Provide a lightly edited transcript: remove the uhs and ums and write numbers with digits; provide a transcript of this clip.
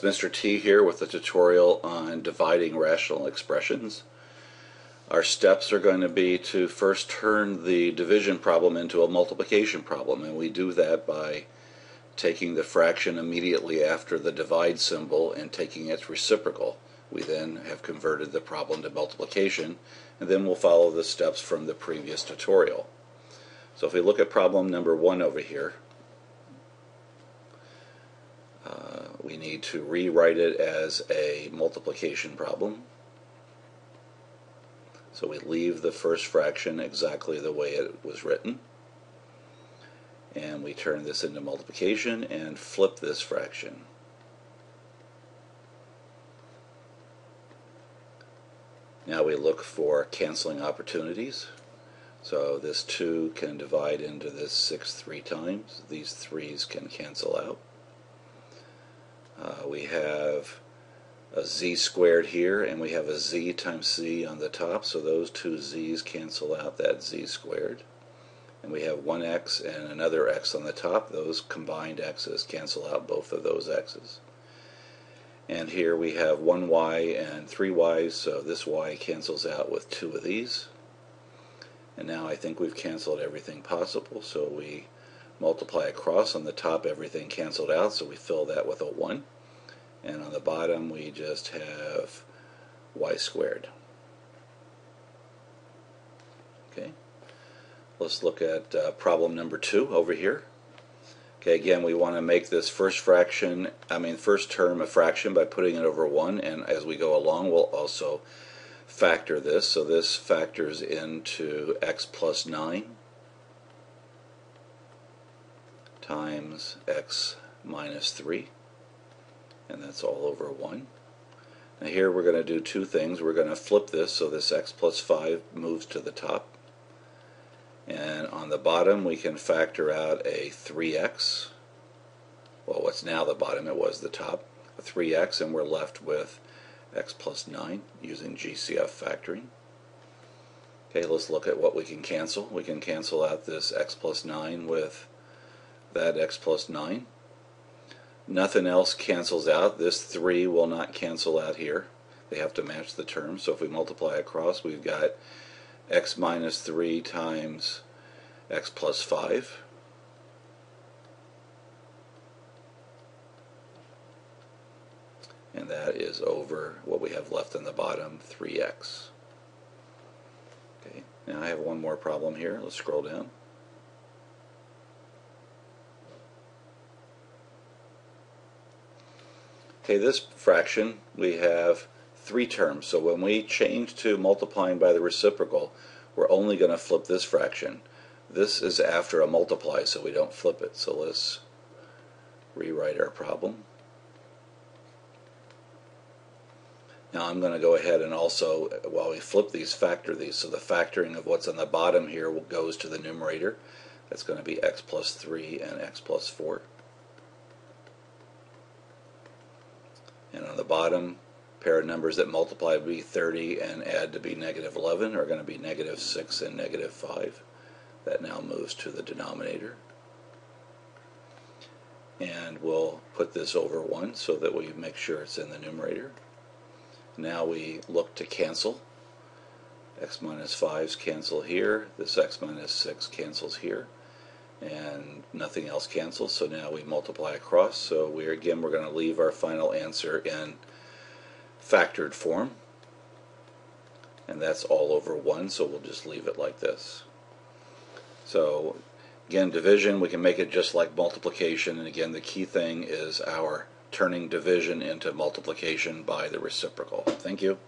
Mr. T here with a tutorial on dividing rational expressions. Our steps are going to be to first turn the division problem into a multiplication problem, and we do that by taking the fraction immediately after the divide symbol and taking its reciprocal. We then have converted the problem to multiplication, and then we'll follow the steps from the previous tutorial. So if we look at problem number 1 over here, we need to rewrite it as a multiplication problem. So we leave the first fraction exactly the way it was written, and we turn this into multiplication and flip this fraction. Now we look for canceling opportunities. So this 2 can divide into this 6 3 times. These 3's can cancel out. We have a z squared here, and we have a z times c on the top, so those two z's cancel out that z squared. And we have one x and another x on the top. Those combined x's cancel out both of those x's. And here we have 1y and 3y's, so this y cancels out with 2 of these. And now I think we've canceled everything possible, so we multiply across. On the top everything canceled out, so we fill that with a 1. And on the bottom we just have y squared. Okay, let's look at problem number 2 over here. Okay, again, we want to make this first term a fraction by putting it over 1, and as we go along we'll also factor this. So this factors into x plus 9 times x minus 3, and that's all over 1. Now here we're going to do two things. We're going to flip this so this x plus 5 moves to the top, and on the bottom we can factor out a 3x. Well, what's now the bottom, it was the top, a 3x, and we're left with x plus 9 using GCF factoring. Okay, let's look at what we can cancel. We can cancel out this x plus 9 with that x plus 9. Nothing else cancels out. This 3 will not cancel out here. They have to match the terms. So if we multiply across, we've got x minus 3 times x plus 5. And that is over what we have left on the bottom, 3x. Okay, now I have one more problem here. Let's scroll down. Okay, this fraction, we have 3 terms. So when we change to multiplying by the reciprocal, we're only going to flip this fraction. This is after a multiply, so we don't flip it. So let's rewrite our problem. Now I'm going to go ahead and also, while we flip these, factor these. So the factoring of what's on the bottom here goes to the numerator. That's going to be x plus 3 and x plus 4. And on the bottom, pair of numbers that multiply to be 30 and add to be negative 11 are going to be negative 6 and negative 5. That now moves to the denominator. And we'll put this over 1 so that we make sure it's in the numerator. Now we look to cancel. X minus 5's cancel here. This x minus 6 cancels here. And nothing else cancels, so now we multiply across. So we're going to leave our final answer in factored form, and that's all over 1, so we'll just leave it like this. So again, division, we can make it just like multiplication, and again the key thing is our turning division into multiplication by the reciprocal. Thank you.